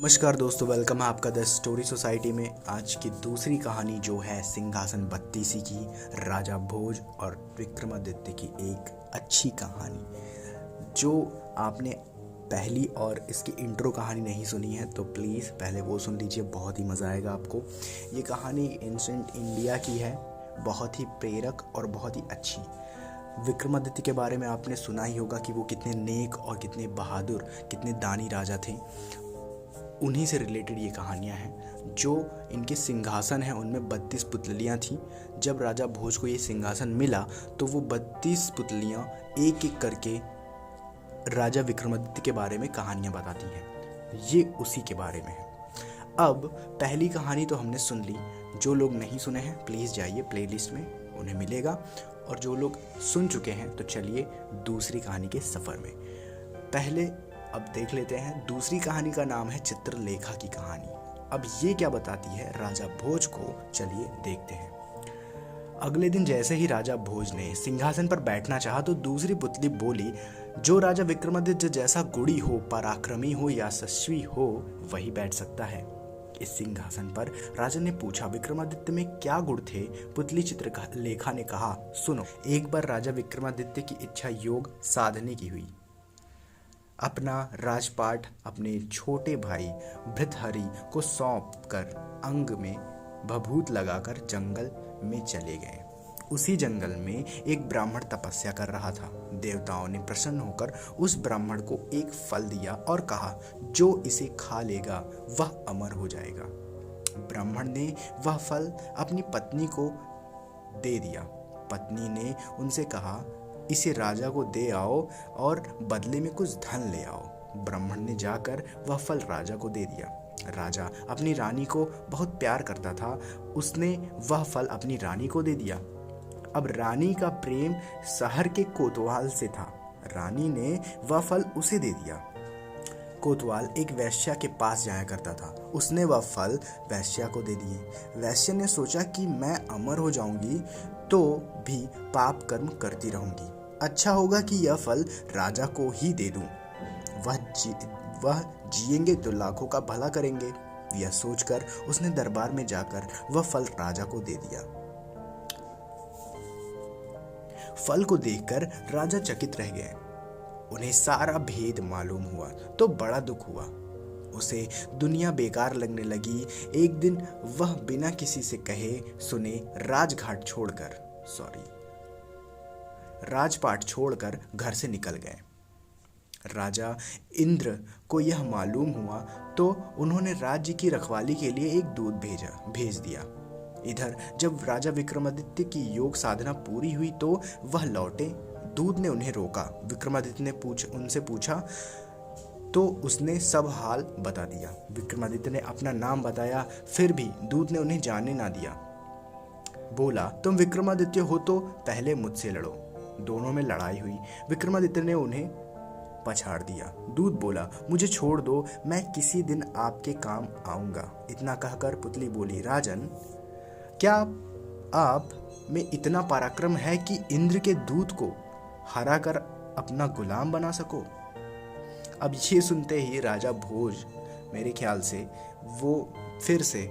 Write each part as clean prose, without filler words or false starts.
नमस्कार दोस्तों, वेलकम है आपका द स्टोरी सोसाइटी में। आज की दूसरी कहानी जो है सिंहासन बत्तीसी की, राजा भोज और विक्रमादित्य की एक अच्छी कहानी। जो आपने पहली और इसकी इंट्रो कहानी नहीं सुनी है तो प्लीज़ पहले वो सुन लीजिए, बहुत ही मज़ा आएगा आपको। ये कहानी एंशिएंट इंडिया की है, बहुत ही प्रेरक और बहुत ही अच्छी। विक्रमादित्य के बारे में आपने सुना ही होगा कि वो कितने नेक और कितने बहादुर, कितने दानी राजा थे। उन्हीं से रिलेटेड ये कहानियाँ हैं। जो इनके सिंहासन हैं उनमें 32 पुतलियाँ थीं। जब राजा भोज को ये सिंहासन मिला तो वो 32 पुतलियाँ एक एक करके राजा विक्रमादित्य के बारे में कहानियाँ बताती हैं। ये उसी के बारे में है। अब पहली कहानी तो हमने सुन ली। जो लोग नहीं सुने हैं प्लीज़ जाइए प्लेलिस्ट में, उन्हें मिलेगा। और जो लोग सुन चुके हैं तो चलिए दूसरी कहानी के सफ़र में। पहले अब देख लेते हैं। दूसरी कहानी का नाम है चित्रलेखा की कहानी। अब ये क्या बताती है राजा भोज को, चलिए देखते हैं। अगले दिन जैसे ही राजा भोज ने सिंहासन पर बैठना चाहा तो दूसरी पुतली बोली, जो राजा विक्रमादित्य जैसा गुणी हो, पराक्रमी हो, यशस्वी हो, वही बैठ सकता है इस सिंहासन पर। राजा ने पूछा, विक्रमादित्य में क्या गुण थे? पुतली चित्रलेखा ने कहा, सुनो। एक बार राजा विक्रमादित्य की इच्छा योग साधने की हुई। अपना राजपाट अपने छोटे भाई भृतहरि को सौंप कर अंग में भभूत लगाकर जंगल में चले गए। उसी जंगल में एक ब्राह्मण तपस्या कर रहा था। देवताओं ने प्रसन्न होकर उस ब्राह्मण को एक फल दिया और कहा, जो इसे खा लेगा वह अमर हो जाएगा। ब्राह्मण ने वह फल अपनी पत्नी को दे दिया। पत्नी ने उनसे कहा, इसे राजा को दे आओ और बदले में कुछ धन ले आओ। ब्राह्मण ने जाकर वह फल राजा को दे दिया। राजा अपनी रानी को बहुत प्यार करता था, उसने वह फल अपनी रानी को दे दिया। अब रानी का प्रेम शहर के कोतवाल से था। रानी ने वह फल उसे दे दिया। कोतवाल एक वैश्या के पास जाया करता था, उसने वह फल वैश्या को दे दिए। वैश्या ने सोचा कि मैं अमर हो जाऊंगी तो भी पाप कर्म करती रहूंगी, अच्छा होगा कि यह फल राजा को ही दे दूं। वह जिएंगे तो लाखों का भला करेंगे। यह सोचकर उसने दरबार में जाकर वह फल राजा को दे दिया। फल को देखकर राजा चकित रह गए। उन्हें सारा भेद मालूम हुआ तो बड़ा दुख हुआ। उसे दुनिया बेकार लगने लगी। एक दिन वह बिना किसी से कहे सुने राजपाट छोड़कर घर से निकल गए। राजा इंद्र को यह मालूम हुआ तो उन्होंने राज्य की रखवाली के लिए एक दूत भेज दिया। इधर जब राजा विक्रमादित्य की योग साधना पूरी हुई तो वह लौटे। दूत ने उन्हें रोका। विक्रमादित्य ने उनसे पूछा तो उसने सब हाल बता दिया। विक्रमादित्य ने अपना नाम बताया, फिर भी दूत ने उन्हें जाने ना दिया। बोला, तुम विक्रमादित्य हो तो पहले मुझसे लड़ो। दोनों में लड़ाई हुई। विक्रमादित्य ने उन्हें पछाड़ दिया। दूत बोला, मुझे छोड़ दो, मैं किसी दिन आपके काम आऊंगा। इतना कहकर पुतली बोली, राजन, क्या आप में इतना पराक्रम है कि इंद्र के दूत को हरा कर अपना गुलाम बना सको? अब ये सुनते ही राजा भोज, मेरे ख्याल से वो फिर से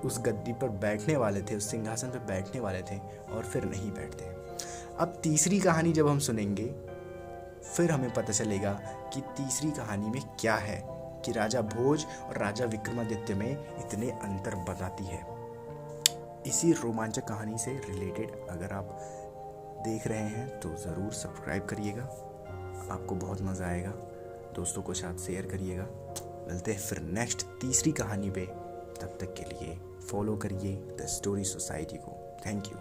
उस गद्दी पर बैठने वाले थे, उस सिंहासन पर बैठने वाले थे और फिर नहीं बैठते। अब तीसरी कहानी जब हम सुनेंगे फिर हमें पता चलेगा कि तीसरी कहानी में क्या है कि राजा भोज और राजा विक्रमादित्य में इतने अंतर बताती है। इसी रोमांचक कहानी से रिलेटेड अगर आप देख रहे हैं तो ज़रूर सब्सक्राइब करिएगा, आपको बहुत मज़ा आएगा। दोस्तों को साथ शेयर करिएगा। मिलते हैं फिर नेक्स्ट तीसरी कहानी पे। तब तक के लिए फॉलो करिए द स्टोरी सोसाइटी को। Thank you.